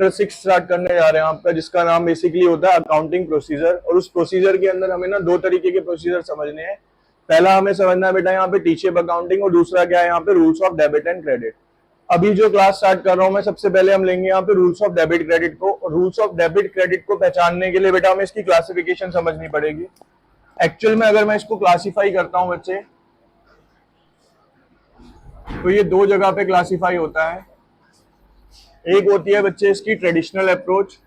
Chapter 6 start करने जा रहे हैं आपका, जिसका नाम बेसिकली होता है अकाउंटिंग प्रोसीजर। और उस प्रोसीजर के अंदर हमें ना दो तरीके के प्रोसीजर समझने हैं। पहला हमें समझना है बेटा यहाँ पे टी-शेप अकाउंटिंग, और दूसरा क्या है यहाँ पे rules of debit and credit. अभी जो क्लास स्टार्ट कर रहा हूं मैं, सबसे पहले हम लेंगे यहाँ पे रूल्स ऑफ डेबिट क्रेडिट को। और रूल्स ऑफ डेबिट क्रेडिट को पहचानने के लिए बेटा हमें इसकी क्लासिफिकेशन समझनी पड़ेगी। एक्चुअल में अगर मैं इसको क्लासिफाई करता हूं बच्चे, तो ये दो जगह पे क्लासिफाई होता है। एक होती है बच्चे इसकी ट्रेडिशनल अप्रोच,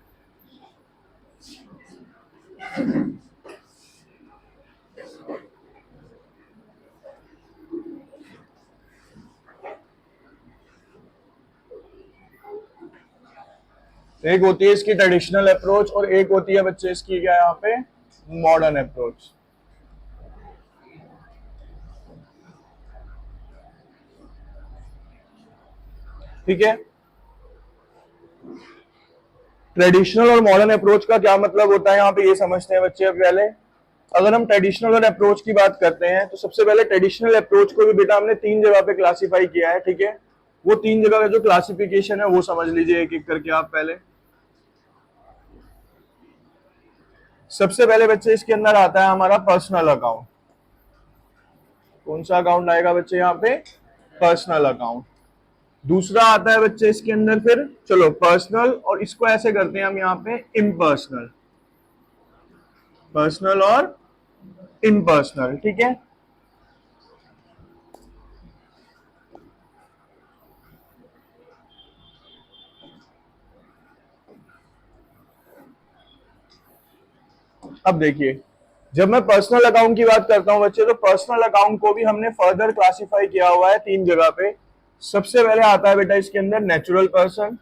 एक होती है इसकी ट्रेडिशनल अप्रोच, और एक होती है बच्चे इसकी क्या है यहाँ पे मॉडर्न अप्रोच। ठीक है, ट्रेडिशनल और मॉडर्न अप्रोच का क्या मतलब होता है यहाँ पे ये समझते हैं बच्चे। अब पहले अगर हम ट्रेडिशनल और अप्रोच की बात करते हैं, तो सबसे पहले ट्रेडिशनल अप्रोच को भी बेटा हमने तीन जगह पे क्लासिफाई किया है। ठीक है, वो तीन जगह का जो क्लासिफिकेशन है वो समझ लीजिए एक एक करके आप पहले। सबसे पहले बच्चे इसके अंदर आता है हमारा पर्सनल अकाउंट। कौन सा अकाउंट आएगा बच्चे यहाँ पे? Personal account. दूसरा आता है बच्चे इसके अंदर फिर, चलो पर्सनल, और इसको ऐसे करते हैं हम यहाँ पे इम्पर्सनल। पर्सनल और इम्पर्सनल। ठीक है, अब देखिए, जब मैं पर्सनल अकाउंट की बात करता हूं बच्चे, तो पर्सनल अकाउंट को भी हमने फर्दर क्लासिफाई किया हुआ है तीन जगह पे। सबसे पहले आता है बेटा इसके अंदर नेचुरल पर्सन,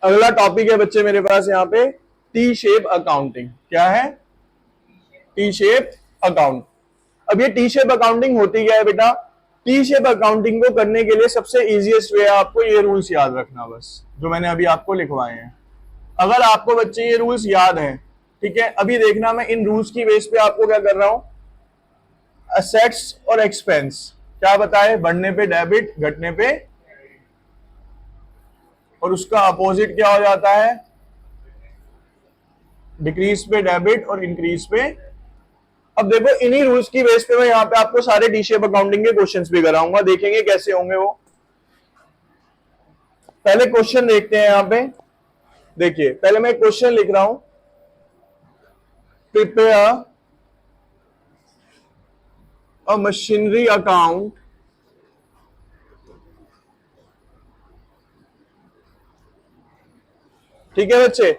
अगला टॉपिक है बच्चे मेरे पास यहाँ पे टी शेप अकाउंटिंग। क्या है? T shape account. अब ये टी शेप अकाउंटिंग होती क्या है बेटा? टी शेप अकाउंटिंग को करने के लिए सबसे इजीएस्ट वे है आपको ये रूल्स याद रखना, बस जो मैंने अभी आपको लिखवाए हैं। अगर आपको बच्चे ये रूल्स याद हैं, ठीक है, अभी देखना मैं इन रूल्स की बेस पे आपको क्या कर रहा हूं, असेट्स और एक्सपेंस क्या बताए, बढ़ने पे डेबिट, घटने पे, और उसका अपोजिट क्या हो जाता है, डिक्रीज पे डेबिट और इंक्रीज पे। अब देखो इन्हीं रूल्स की बेस पे मैं यहाँ पे आपको सारे टी शेप अकाउंटिंग के क्वेश्चंस भी कराऊंगा, देखेंगे कैसे होंगे वो। पहले क्वेश्चन देखते हैं यहाँ पे। देखिए पहले मैं क्वेश्चन लिख रहा हूं, प्रिपेयर अ मशीनरी अकाउंट ठीक है बच्चे।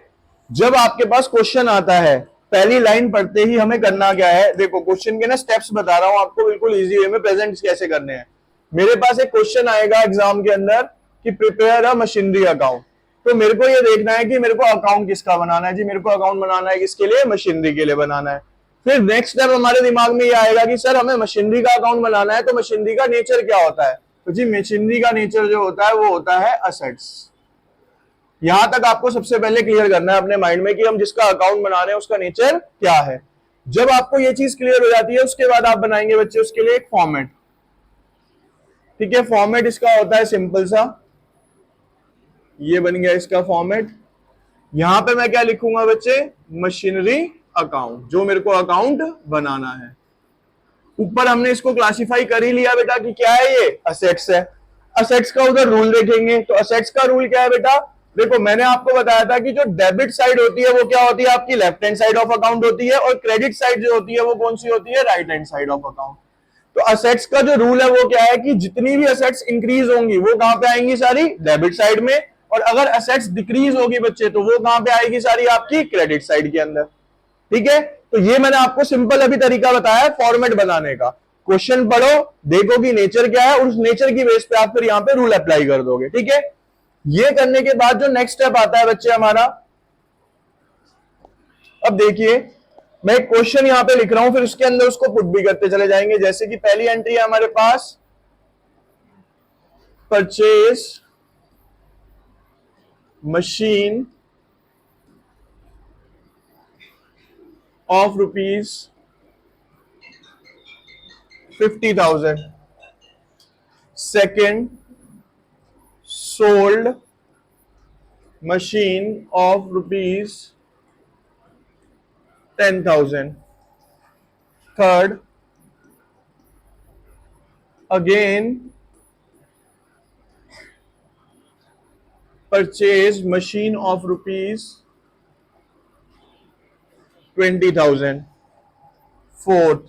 जब आपके पास क्वेश्चन आता है, पहली लाइन पढ़ते ही हमें करना क्या है, देखो क्वेश्चन के ना स्टेप्स बता रहा हूं आपको बिल्कुल इजी वे में, प्रेजेंट कैसे करने हैं। मेरे पास एक क्वेश्चन आएगा एग्जाम के अंदर कि प्रिपेयर अ मशीनरी अकाउंट, तो मेरे को ये देखना है कि मेरे को अकाउंट किसका बनाना है जी, मेरे को अकाउंट बनाना है किसके लिए, मशीनरी के लिए बनाना है। फिर नेक्स्ट स्टेप हमारे दिमाग में ये आएगा कि सर हमें मशीनरी का अकाउंट बनाना है, तो मशीनरी का नेचर क्या होता है, तो जी मशीनरी का नेचर जो होता है वो होता है असेट्स। यहां तक आपको सबसे पहले क्लियर करना है अपने माइंड में कि हम जिसका अकाउंट बना रहे हैं उसका नेचर क्या है। जब आपको ये चीज क्लियर हो जाती है उसके बाद आप बनाएंगे बच्चे उसके लिए एक फॉर्मेट। ठीक है, फॉर्मेट इसका होता है सिंपल सा, ये बन गया इसका फॉर्मेट। यहां पे मैं क्या लिखूंगा बच्चे, मशीनरी अकाउंट, जो मेरे को अकाउंट बनाना है। ऊपर हमने इसको क्लासिफाई कर ही लिया बेटा कि क्या है, ये असेट्स है। असेट्स का उधर रूल देखेंगे, तो असेट्स का रूल क्या है बेटा, देखो मैंने आपको बताया था कि जो डेबिट साइड होती है वो क्या होती है, आपकी left hand side of account होती है, और क्रेडिट साइड जो होती है वो कौन सी होती है, right hand side of account. तो असेट्स का जो रूल है वो क्या है कि जितनी भी असेट्स इंक्रीज होंगी वो कहां पे आएंगी, सारी डेबिट साइड में, और अगर असेट्स डिक्रीज होगी बच्चे तो वो कहां पे आएगी, सारी आपकी क्रेडिट साइड के अंदर। ठीक है, तो ये मैंने आपको सिंपल अभी तरीका बताया है फॉर्मेट बनाने का। क्वेश्चन पढ़ो, देखो कि नेचर क्या है, और उस नेचर की बेस पे आप फिर यहां पे रूल अप्लाई कर दोगे। ठीक है, ये करने के बाद जो नेक्स्ट स्टेप आता है बच्चे हमारा, अब देखिए मैं एक क्वेश्चन यहां पे लिख रहा हूं, फिर उसके अंदर उसको पुट भी करते चले जाएंगे। जैसे कि पहली एंट्री है हमारे पास, purchase machine of rupees 50,000। Second, sold machine of rupees 10,000। Third, again purchase machine of rupees 20,000। Fourth,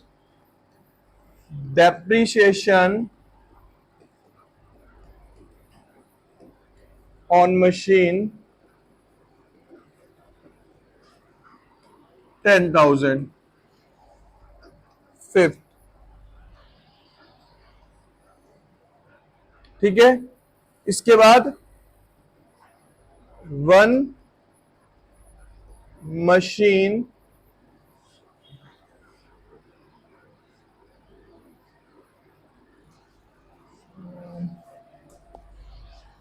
depreciation on machine 10,000। Fifth, ठीक है, इसके बाद one machine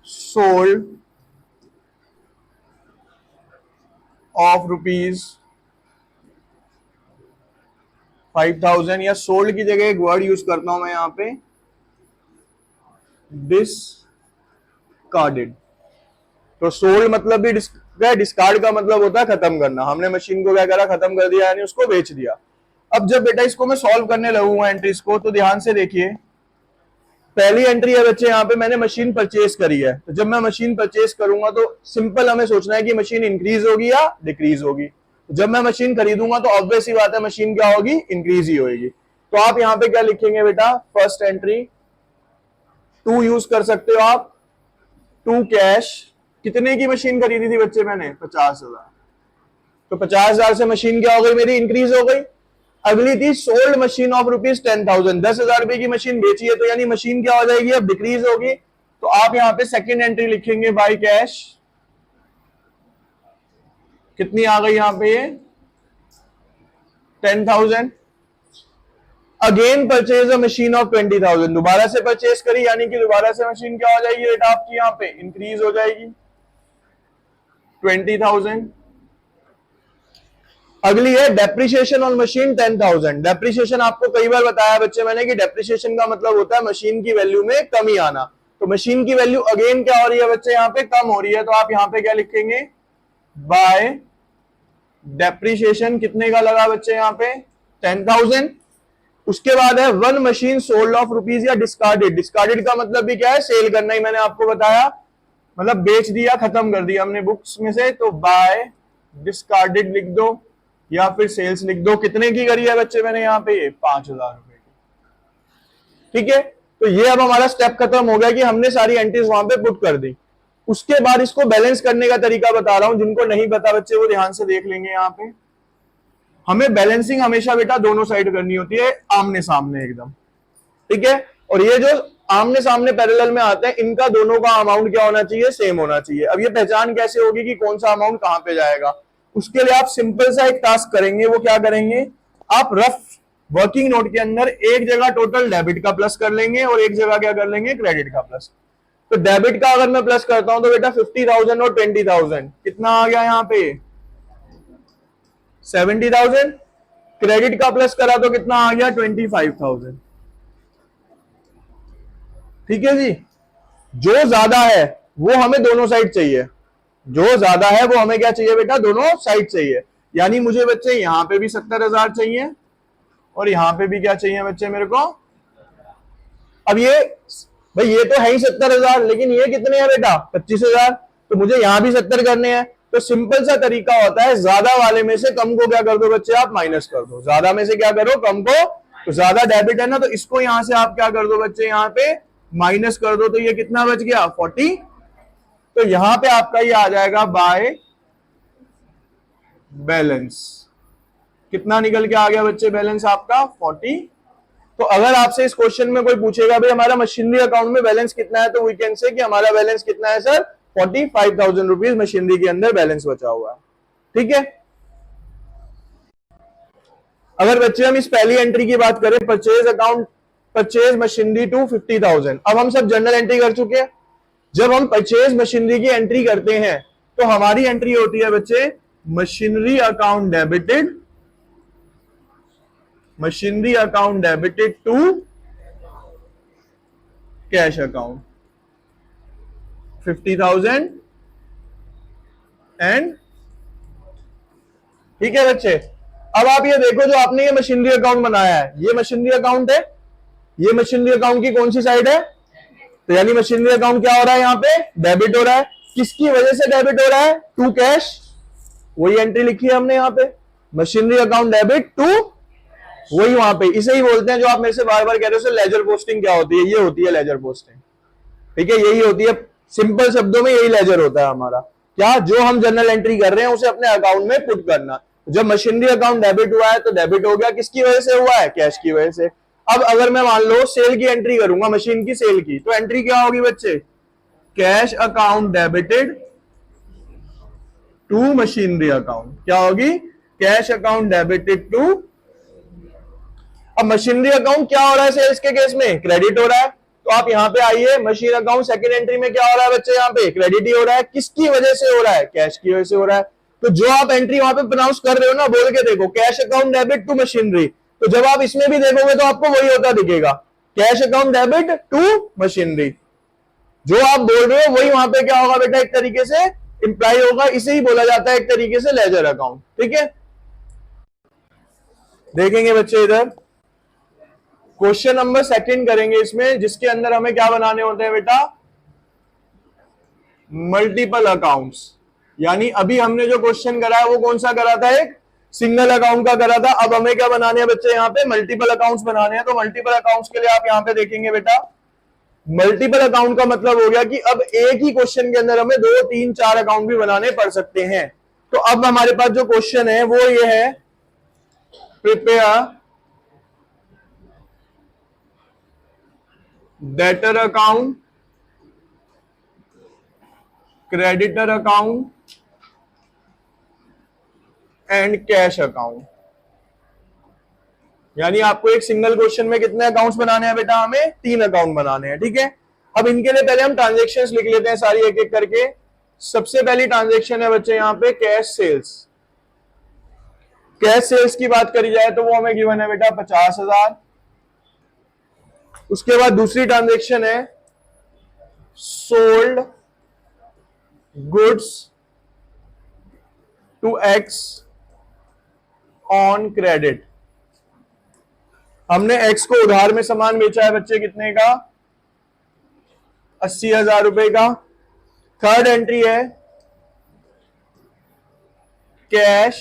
sold of rupees 5,000, या सोल्ड की जगह एक वर्ड यूज करता हूं मैं यहां पे, डिस्कार्डेड। तो सोल्ड मतलब भी डिस्कार्ड का मतलब होता है खत्म करना। हमने मशीन को क्या करा, खत्म कर दिया, यानी उसको बेच दिया। अब जब बेटा इसको मैं सॉल्व करने लगूंगा एंट्रीज को, तो ध्यान से देखिए, पहली एंट्री है बच्चे यहाँ पे मैंने मशीन परचेज करी है। तो जब मैं मशीन परचेज करूंगा तो सिंपल हमें सोचना है कि मशीन इंक्रीज होगी या डिक्रीज होगी। जब मैं मशीन खरीदूंगा तो ऑब्वियस ही बात है मशीन क्या होगी, इंक्रीज ही होगी। तो आप यहाँ पे क्या लिखेंगे बेटा, फर्स्ट एंट्री 2 यूज कर सकते हो आप, 2 कैश। कितने की मशीन खरीदी थी बच्चे मैंने, 50,000। तो 50,000 से मशीन क्या हो गई मेरी, इंक्रीज हो गई। अगली थी सोल्ड मशीन ऑफ रुपीज 10,000, 10,000 रुपए की मशीन बेची है, तो यानी मशीन क्या हो जाएगी, अब डिक्रीज होगी। तो आप यहाँ पे सेकंड एंट्री लिखेंगे बाय कैश कितनी आ गई यहां पे, ये 10,000। Again purchase a machine of 20,000, दोबारा से परचेज करी, यानी कि दोबारा से मशीन क्या हो जाएगी बेटा आपकी, यहाँ पे इंक्रीज हो जाएगी 20,000। अगली है डेप्रिसिएशन ऑन मशीन 10,000। डेप्रिसिएशन आपको कई बार बताया बच्चे मैंने कि डेप्रिसिएशन का मतलब होता है मशीन की वैल्यू में कमी आना। तो मशीन की वैल्यू अगेन क्या हो रही है बच्चे, यहाँ पे कम हो रही है, तो आप यहाँ पे क्या लिखेंगे, बाय डेप्रिसिएशन कितने का लगा बच्चे यहाँ पे 10,000। उसके बाद है one machine sold of rupees या डिस्कार्डेड। डिस्कार्डेड का मतलब भी क्या है, सेल करना ही मैंने आपको बताया, मतलब बेच दिया, खत्म कर दिया हमने बुक्स में से, तो बाय डिस्कार्डेड लिख दो या फिर सेल्स लिख दो। कितने की करी है बच्चे मैंने यहाँ पे, 5,000 रुपए की। ठीक है, तो ये अब हमारा स्टेप खत्म हो गया कि हमने सारी एंट्रीज वहां पे पुट कर दी। उसके बाद इसको बैलेंस करने का तरीका बता रहा हूं, जिनको नहीं पता बच्चे वो ध्यान से देख लेंगे। यहाँ पे हमें बैलेंसिंग हमेशा बेटा दोनों साइड करनी होती है, आमने सामने एकदम। ठीक है, और ये जो आमने सामने पैरेलल में आते हैं, इनका दोनों का अमाउंट क्या होना चाहिए, सेम होना चाहिए। अब ये पहचान कैसे होगी कि कौन सा अमाउंट कहां पे जाएगा, उसके लिए आप सिंपल सा एक टास्क करेंगे। वो क्या करेंगे, आप रफ वर्किंग नोट के अंदर एक जगह टोटल डेबिट का प्लस कर लेंगे और एक जगह क्या कर लेंगे, क्रेडिट का प्लस। तो डेबिट का अगर मैं प्लस करता हूं तो बेटा 50,000 और 20,000 कितना आ गया यहाँ पे, 70,000। क्रेडिट का प्लस करा तो कितना आ गया, 25,000। ठीक है जी, जो ज्यादा है वो हमें दोनों साइड चाहिए, जो ज्यादा है वो हमें क्या चाहिए बेटा, दोनों साइड चाहिए। यानी मुझे बच्चे यहां पे भी 70,000 चाहिए और यहां पे भी क्या चाहिए बच्चे मेरे को। अब ये भाई ये तो है ही 70,000, लेकिन ये कितने हैं बेटा, 25,000, तो मुझे यहां भी 70 करने हैं। तो सिंपल सा तरीका होता है, ज्यादा वाले में से कम को क्या कर दो बच्चे, आप माइनस कर दो। ज्यादा में से क्या करो, कम को, तो ज्यादा डेबिट है ना, तो इसको यहां से आप क्या कर दो बच्चे, यहाँ पे माइनस कर दो, तो ये कितना बच गया, 40। तो यहां पे आपका ये आ जाएगा बाय बैलेंस। कितना निकल के आ गया बच्चे बैलेंस आपका, 40। तो अगर आपसे इस क्वेश्चन में कोई पूछेगा भाई हमारा मशीनरी अकाउंट में बैलेंस कितना है, तो वी कैन से कि हमारा बैलेंस कितना है सर, 45,000 रुपीज मशीनरी के अंदर बैलेंस बचा हुआ है। ठीक है, अगर बच्चे हम इस पहली एंट्री की बात करें, purchase account, purchase machinery to 50,000। अब हम सब जनरल एंट्री कर चुके हैं। जब हम परचेज मशीनरी की एंट्री करते हैं तो हमारी एंट्री होती है बच्चे, machinery account debited, machinery account debited to cash account 50,000 and. ठीक है बच्चे, अब आप ये देखो, जो आपने ये मशीनरी अकाउंट बनाया है, ये मशीनरी अकाउंट है, ये मशीनरी अकाउंट की कौन सी साइड है, तो यानी मशीनरी अकाउंट क्या हो रहा है, यहाँ पे डेबिट हो रहा है। किसकी वजह से डेबिट हो रहा है, टू कैश, वही एंट्री लिखी है हमने यहाँ पे, मशीनरी अकाउंट डेबिट टू, वही वहां पे, इसे ही बोलते हैं जो आप मेरे से बार बार कह रहे हो लेजर पोस्टिंग क्या होती है, ये होती है लेजर पोस्टिंग। ठीक है, यही होती है, सिंपल शब्दों में यही लेजर होता है हमारा, क्या, जो हम जनरल एंट्री कर रहे हैं उसे अपने अकाउंट में पुट करना। जब मशीनरी अकाउंट डेबिट हुआ है तो डेबिट हो गया, किसकी वजह से हुआ है, कैश की वजह से। अब अगर मैं मान लो सेल की एंट्री करूंगा, मशीन की सेल की, तो एंट्री क्या होगी बच्चे, cash account debited to machinery account, क्या होगी, कैश अकाउंट डेबिटेड टू। अब मशीनरी अकाउंट क्या हो रहा है सेल्स के केस में, क्रेडिट हो रहा है, तो आप यहां पे आइए, मशीन अकाउंट सेकंड एंट्री में क्या हो रहा है बच्चे, यहाँ पे क्रेडिट ही हो रहा है। किसकी वजह से हो रहा है, कैश की वजह से हो रहा है। तो जो आप एंट्री वहां पे प्रोनाउंस कर रहे हो ना, बोल के देखो, cash account debit to machinery, तो जब आप इसमें भी देखोगे तो आपको वही होता दिखेगा, cash account debit to machinery. जो आप बोल रहे हो वही वहां पे क्या होगा बेटा, एक तरीके से इंप्लाई होगा, इसे ही बोला जाता है एक तरीके से लेजर अकाउंट। ठीक है, देखेंगे बच्चे इधर क्वेश्चन नंबर सेकंड करेंगे इसमें, जिसके अंदर हमें क्या बनाने होते हैं बेटा, मल्टीपल अकाउंट्स। यानी अभी हमने जो क्वेश्चन करा है वो कौन सा करा था, एक सिंगल अकाउंट का करा था। अब हमें क्या बनाने हैं बच्चे, यहाँ पे मल्टीपल अकाउंट्स बनाने हैं। तो मल्टीपल अकाउंट्स के लिए आप यहाँ पे देखेंगे बेटा, मल्टीपल अकाउंट का मतलब हो गया कि अब एक ही क्वेश्चन के अंदर हमें 2, 3, 4 अकाउंट भी बनाने पड़ सकते हैं। तो अब हमारे पास जो क्वेश्चन है वो ये है, prepare debtor account, creditor account and cash account. यानी आपको एक सिंगल क्वेश्चन में कितने अकाउंट्स बनाने हैं बेटा? हमें 3 अकाउंट बनाने हैं, ठीक है। अब इनके लिए पहले हम ट्रांजेक्शन्स लिख लेते हैं सारी एक एक करके। सबसे पहली ट्रांजेक्शन है बच्चे यहाँ पे कैश सेल्स। कैश सेल्स की बात करी जाए तो वो हमें गिवन है बेटा 50,000। उसके बाद दूसरी ट्रांजेक्शन है sold goods to X on credit. हमने एक्स को उधार में सामान बेचा है बच्चे, कितने का? 80,000 रुपए का। थर्ड एंट्री है cash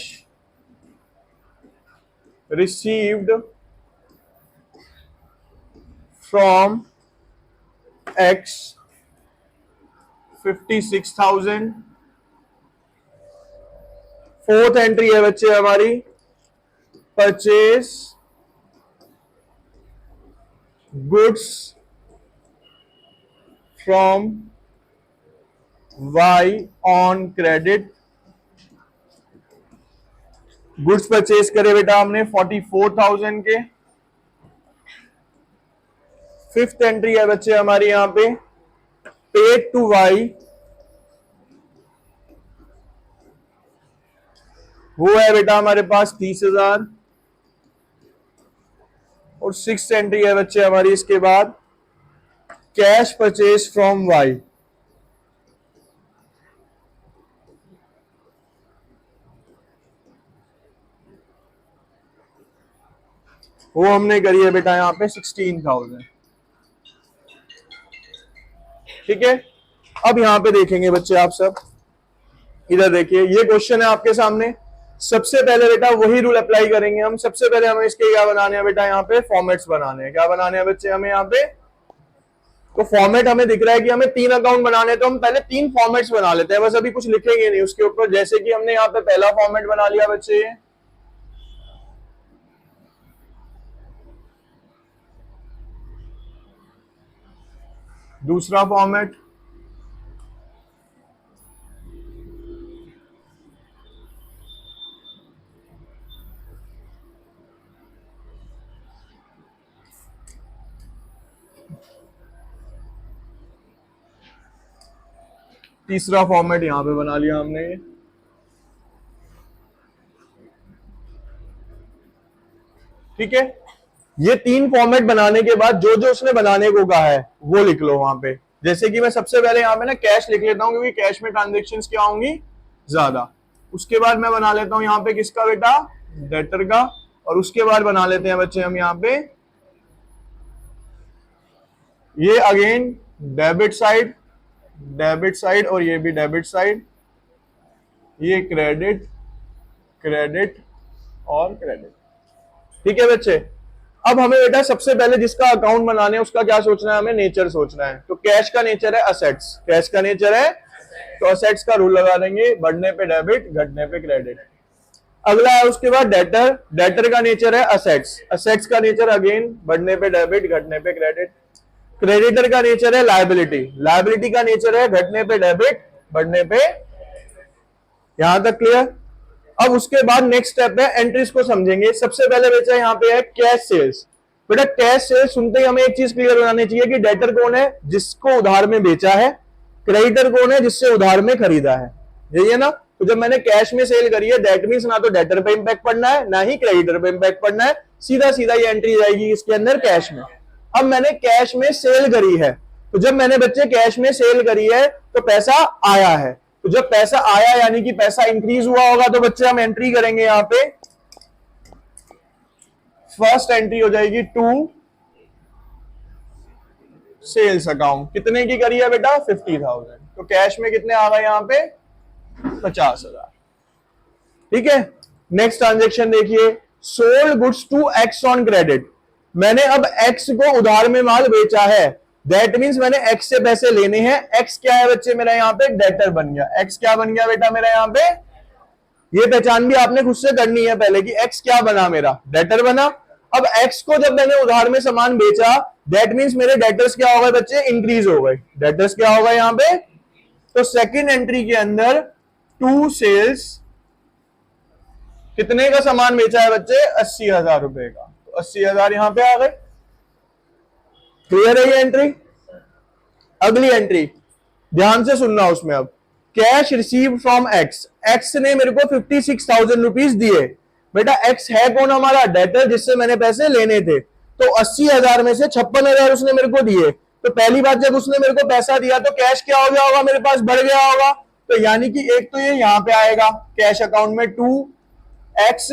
received from X 56,000। Fourth entry है बच्चे हमारी purchase goods from Y on credit. Goods purchase करे बेटा हमने 44,000 के। फिफ्थ एंट्री है बच्चे हमारी यहां पे पेड टू वाई, वो है बेटा हमारे पास 30,000। और सिक्स्थ एंट्री है बच्चे हमारी इसके बाद कैश परचेज फ्रॉम वाई, वो हमने करी है बेटा यहां पे 16,000, ठीक है। अब यहां पे देखेंगे बच्चे आप सब, इधर देखिए ये क्वेश्चन है आपके सामने। सबसे पहले बेटा वही रूल अप्लाई करेंगे हम। सबसे पहले हमें इसके क्या बनाने हैं बेटा? यहाँ पे फॉर्मेट्स बनाने हैं। क्या बनाने हैं बच्चे हमें यहाँ पे? तो फॉर्मेट हमें दिख रहा है कि हमें 3 अकाउंट बनाने हैं, तो हम पहले 3 फॉर्मेट्स बना लेते हैं। बस अभी कुछ लिखेंगे नहीं उसके ऊपर। जैसे कि हमने यहाँ पे पहला फॉर्मेट बना लिया बच्चे, दूसरा फॉर्मेट, तीसरा फॉर्मेट यहां पे बना लिया हमने। ठीक है, ये 3 फॉर्मेट बनाने के बाद जो जो उसने बनाने को कहा है वो लिख लो वहां पे। जैसे कि मैं सबसे पहले यहाँ पे ना कैश लिख लेता हूँ, क्योंकि कैश में ट्रांजेक्शन्स क्या होंगी? ज्यादा। उसके बाद मैं बना लेता हूँ यहाँ पे किसका बेटा? डेटर का। और उसके बाद बना लेते हैं बच्चे हम यहाँ पे ये again debit side, debit side, और ये भी डेबिट साइड, ये क्रेडिट, क्रेडिट और क्रेडिट। ठीक है बच्चे। अब हमें बेटा सबसे पहले जिसका अकाउंट बनाने है उसका क्या सोचना है? हमें नेचर सोचना है। तो कैश का नेचर है असेट्स, कैश का नेचर है तो असेट्स का रूल लगा देंगे, बढ़ने पे डेबिट घटने पे क्रेडिट। अगला है उसके बाद डेटर, डेटर का नेचर है असेट्स, असेट्स का नेचर अगेन बढ़ने पे डेबिट घटने पे क्रेडिट। क्रेडिटर का नेचर है लायबिलिटी, लायबिलिटी का नेचर है घटने पे डेबिट बढ़ने पे। यहां तक क्लियर? अब उसके बाद नेक्स्ट स्टेप है एंट्रीज को समझेंगे। सबसे पहले बेचा यहाँ पे है कैश सेल्स। बेटा कैश सेल्स सुनते ही हमें एक चीज क्लियर बनानी चाहिए कि डेटर कौन है? जिसको उधार में बेचा है। क्रेडिटर कौन है? जिससे उधार में खरीदा है। यही है ना? तो जब मैंने कैश में सेल करी है दैट मींस ना तो डेटर पे इंपैक्ट पड़ना है ना ही क्रेडिटर पे इंपैक्ट पड़ना है, सीधा सीधा ये एंट्री जाएगी इसके अंदर कैश में। अब मैंने कैश में सेल करी है, तो जब मैंने बच्चे कैश में सेल करी है तो पैसा आया है। तो जब पैसा आया यानी कि पैसा इंक्रीज हुआ होगा, तो बच्चे हम एंट्री करेंगे यहां पे। फर्स्ट एंट्री हो जाएगी टू सेल्स अकाउंट। कितने की करी है बेटा? 50,000। तो कैश में कितने आ गए यहां पे? 50,000। ठीक है। नेक्स्ट ट्रांजेक्शन देखिए, sold goods to X on credit. मैंने अब एक्स को उधार में माल बेचा है, दैट मींस मैंने एक्स से पैसे लेने हैं। एक्स क्या है बच्चे मेरा यहाँ पे? डेटर बन गया। एक्स क्या बन गया बेटा मेरा यहाँ पे? ये पहचान भी आपने खुद से करनी है पहले कि एक्स क्या बना मेरा? डेटर बना। अब एक्स को जब मैंने उधार में सामान बेचा दैट मींस मेरे डेटर्स क्या हो गए बच्चे? इंक्रीज हो गए। डेटर्स क्या होगा यहाँ पे? तो सेकेंड एंट्री के अंदर टू सेल्स कितने का सामान बेचा है बच्चे? 80,000 रुपए का। तो 80,000 यहां पे आ गए। क्लियर है ये एंट्री? अगली एंट्री ध्यान से सुनना उसमें। अब cash receive from x, x ने मेरे को 56,000 रुपीज दिए। बेटा एक्स है कौन? हमारा डेटर, जिससे मैंने पैसे लेने थे। तो 80,000 में से 56,000 उसने मेरे को दिए। तो पहली बात, जब उसने मेरे को पैसा दिया तो कैश क्या हो गया होगा? मेरे पास बढ़ गया होगा। तो यानी कि एक तो ये यहां पे आएगा कैश अकाउंट में 2x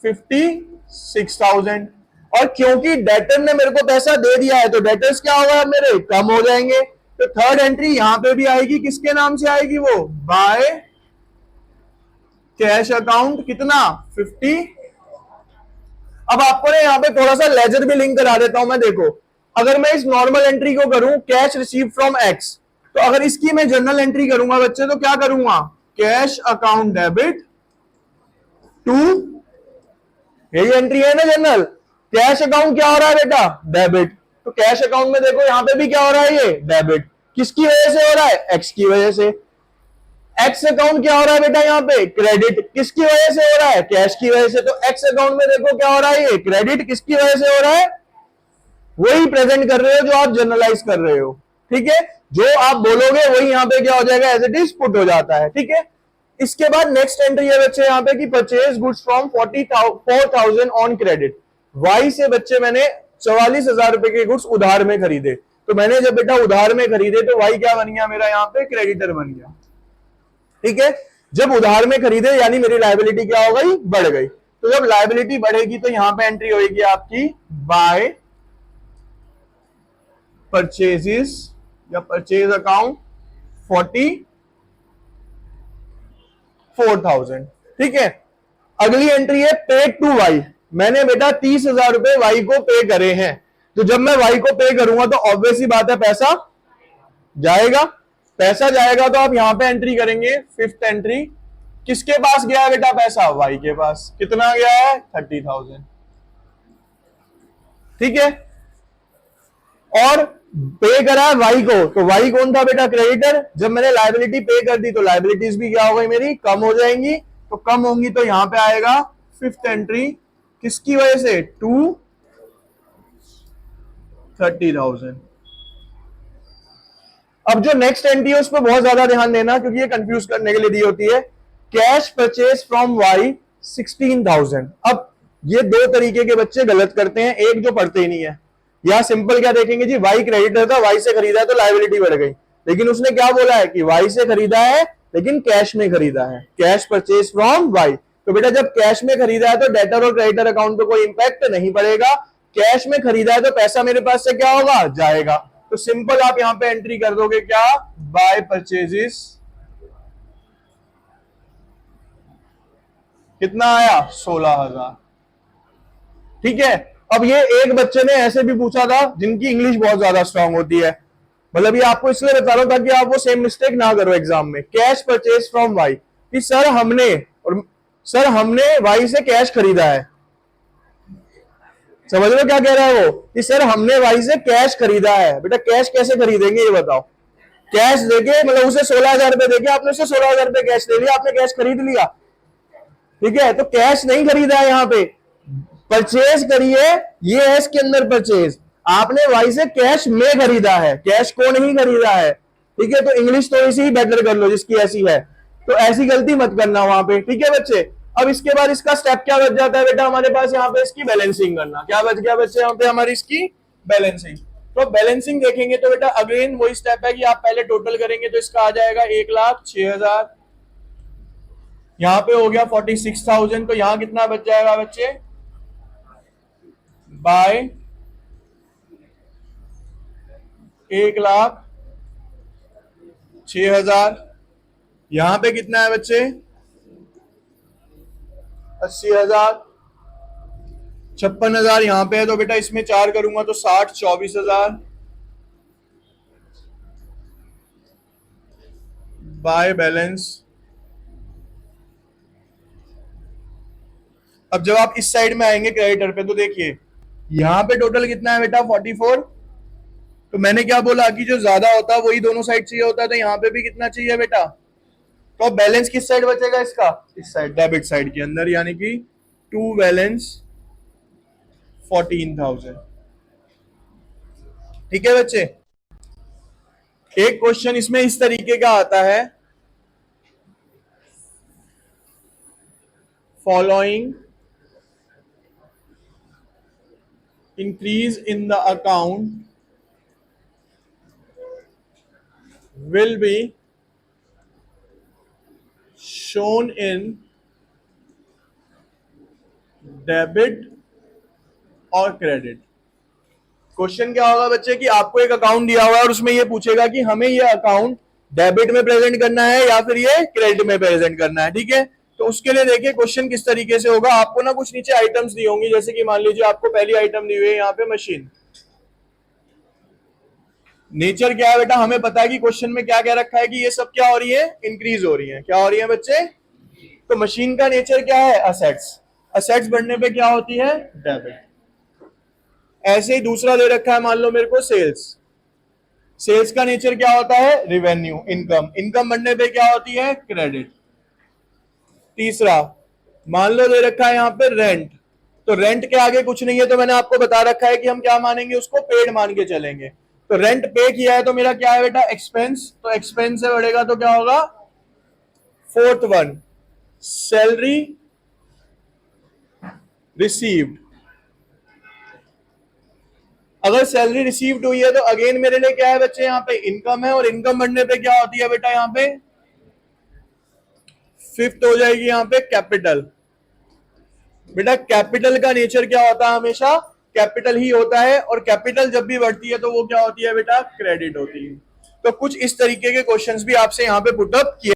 56,000। और क्योंकि डेटर ने मेरे को पैसा दे दिया है तो डेटर्स क्या होगा मेरे? कम हो जाएंगे। तो थर्ड एंट्री यहां पे भी आएगी, किसके नाम से आएगी? वो बाय कैश अकाउंट कितना? 50। अब आपको ना यहां पे थोड़ा सा लेजर भी लिंक करा देता हूं मैं। देखो, अगर मैं इस नॉर्मल एंट्री को करूं कैश रिसीव फ्रॉम एक्स, तो अगर इसकी मैं जनरल एंट्री करूंगा बच्चे तो क्या करूंगा? कैश अकाउंट डेबिट टू, यही एंट्री है ना जनरल। कैश अकाउंट क्या हो रहा है बेटा? डेबिट। तो कैश अकाउंट में देखो यहां पे भी क्या हो रहा है? ये डेबिट। किसकी वजह से हो रहा है? एक्स की वजह से। एक्स अकाउंट क्या हो रहा है बेटा? यहाँ पे क्रेडिट। किसकी वजह से हो रहा है? कैश की वजह से। तो एक्स अकाउंट में देखो क्या हो रहा है? ये क्रेडिट। किसकी वजह से हो रहा है? वही प्रेजेंट कर रहे हो जो आप जनरलाइज कर रहे हो। ठीक है, जो आप बोलोगे वही यहाँ पे क्या हो जाएगा? एज इट इज पुट हो जाता है। ठीक है, इसके बाद नेक्स्ट एंट्री है बच्चे यहाँ पे कि purchase goods from 4,000 on credit. Y से बच्चे मैंने 44,000 रुपए के गुड्स उधार में खरीदे। तो मैंने जब बेटा उधार में खरीदे तो वाई क्या बन गया मेरा? यहाँ पे क्रेडिटर बन गया। ठीक है, जब उधार में खरीदे यानी मेरी लायबिलिटी क्या हो गई? बढ़ गई। तो जब लायबिलिटी बढ़ेगी तो यहां पे एंट्री होगी आपकी बाय परचेजेस या परचेज अकाउंट 44,000। ठीक है, अगली एंट्री है पे टू वाई। मैंने बेटा 30,000 रुपए वाई को पे करे हैं। तो जब मैं वाई को पे करूंगा तो ऑब्वियस ही बात है पैसा जाएगा। पैसा जाएगा तो आप यहां पे एंट्री करेंगे फिफ्थ एंट्री। किसके पास गया है बेटा पैसा? वाई के पास। कितना गया है? 30,000। ठीक है, और पे करा है वाई को, तो वाई कौन था बेटा? क्रेडिटर। जब मैंने लायबिलिटी पे कर दी तो लायबिलिटीज भी क्या हो गई मेरी? कम हो जाएंगी। तो कम होंगी तो यहां पे आएगा फिफ्थ एंट्री। किसकी वजह से? 230,000। अब जो नेक्स्ट एंट्री है उस पर बहुत ज्यादा ध्यान देना क्योंकि ये कंफ्यूज करने के लिए दी होती है। Cash purchase from Y 16,000। अब ये दो तरीके के बच्चे गलत करते हैं, एक जो पढ़ते ही नहीं है। यहां सिंपल क्या देखेंगे जी? वाई क्रेडिटर था, वाई से खरीदा है तो लायबिलिटी बढ़ गई। लेकिन उसने क्या बोला है कि वाई से खरीदा है लेकिन कैश में खरीदा है। Cash purchase from Y. तो बेटा जब कैश में खरीदा है तो डेटर और क्रेडिटर अकाउंट पे कोई इंपैक्ट नहीं पड़ेगा। कैश में खरीदा है तो पैसा मेरे पास से क्या होगा? जाएगा। तो सिंपल आप यहां पे एंट्री कर दोगे क्या? By purchases. कितना आया? 16,000। ठीक है, अब ये एक बच्चे ने ऐसे भी पूछा था जिनकी इंग्लिश बहुत ज्यादा स्ट्रांग होती है। मतलब ये आपको इसलिए बता रहा हूं ताकि आप वो सेम मिस्टेक ना करो एग्जाम में। कैश परचेज फ्रॉम वाई कि सर हमने वाई से कैश खरीदा है। समझ लो क्या कह रहा है वो कि सर हमने वाई से कैश खरीदा है। बेटा कैश कैसे खरीदेंगे ये बताओ? कैश देके मतलब उसे 16,000 रुपए देके आपने उसे 16,000 रुपए कैश दे लिया, आपने कैश खरीद लिया। ठीक है, तो कैश नहीं खरीदा है, यहां पे परचेज करिए। ये है इसके अंदर परचेज। आपने वाई से कैश में खरीदा है, कैश को नहीं खरीदा है। ठीक है, तो इंग्लिश थोड़ी सी बेटर कर लो जिसकी ऐसी है। तो ऐसी गलती मत करना वहां पे। ठीक है बच्चे, अब इसके बाद इसका स्टेप क्या बच जाता है बेटा हमारे पास? यहाँ पे इसकी बैलेंसिंग करना। क्या बच गया बच्चे यहाँ पे हमारी? इसकी बैलेंसिंग। तो बैलेंसिंग देखेंगे तो बेटा अगेन वही स्टेप है कि आप पहले टोटल करेंगे तो इसका आ जाएगा 1,06,000। यहां पे हो गया 46,000। तो यहां कितना बच जाएगा बच्चे? बाय 1,06,000। यहां पे कितना है बच्चे? 80,000। 56,000 यहां पे है तो बेटा इसमें 4 करूंगा तो 60, 24,000 बाय बैलेंस। अब जब आप इस साइड में आएंगे क्रेडिटर पे तो देखिए यहां पे टोटल कितना है बेटा? 44। तो मैंने क्या बोला कि जो ज्यादा होता है वही दोनों साइड चाहिए होता है। तो यहां पे भी कितना चाहिए बेटा? तो बैलेंस किस साइड बचेगा इसका, इस साइड डेबिट साइड के अंदर, यानी कि टू बैलेंस 14,000। ठीक है बच्चे, एक क्वेश्चन इसमें इस तरीके का आता है, following increase in the account will be shown in debit और क्रेडिट। क्वेश्चन क्या होगा बच्चे कि आपको एक अकाउंट दिया हुआ है और उसमें ये पूछेगा कि हमें ये अकाउंट डेबिट में प्रेजेंट करना है या फिर ये क्रेडिट में प्रेजेंट करना है। ठीक है, तो उसके लिए देखिए क्वेश्चन किस तरीके से होगा। आपको ना कुछ नीचे आइटम्स दी होंगी, जैसे कि मान लीजिए आपको पहली आइटम दी हुई है यहाँ पे मशीन। नेचर क्या है बेटा, हमें पता है कि क्वेश्चन में क्या क्या रखा है कि ये सब क्या हो रही है, इंक्रीज हो रही है। क्या हो रही है बच्चे, तो मशीन का नेचर क्या है, असेट्स। असेट्स बढ़ने पे क्या होती है, डेबिट। ऐसे ही दूसरा दे रखा है, मान लो मेरे को सेल्स। सेल्स का नेचर क्या होता है, रिवेन्यू, इनकम। इनकम बढ़ने पे क्या होती है, क्रेडिट। तीसरा मान लो दे रखा है यहाँ पे रेंट। तो रेंट के आगे कुछ नहीं है, तो मैंने आपको बता रखा है कि हम क्या मानेंगे, उसको पेड मान के चलेंगे। तो रेंट पे किया है तो मेरा क्या है बेटा, एक्सपेंस। तो एक्सपेंस से बढ़ेगा तो क्या होगा, फोर्थ वन सैलरी रिसीव्ड। अगर सैलरी रिसीव्ड हुई है तो अगेन मेरे लिए क्या है बच्चे, यहाँ पे इनकम है। और इनकम बढ़ने पे क्या होती है बेटा, यहाँ पे फिफ्थ हो जाएगी यहाँ पे कैपिटल। बेटा कैपिटल का नेचर क्या होता है, हमेशा कैपिटल ही होता है। और कैपिटल जब भी बढ़ती है तो वो क्या होती है बेटा, क्रेडिट होती है। तो कुछ इस तरीके के क्वेश्चंस भी आपसे यहाँ पे पुटअप किए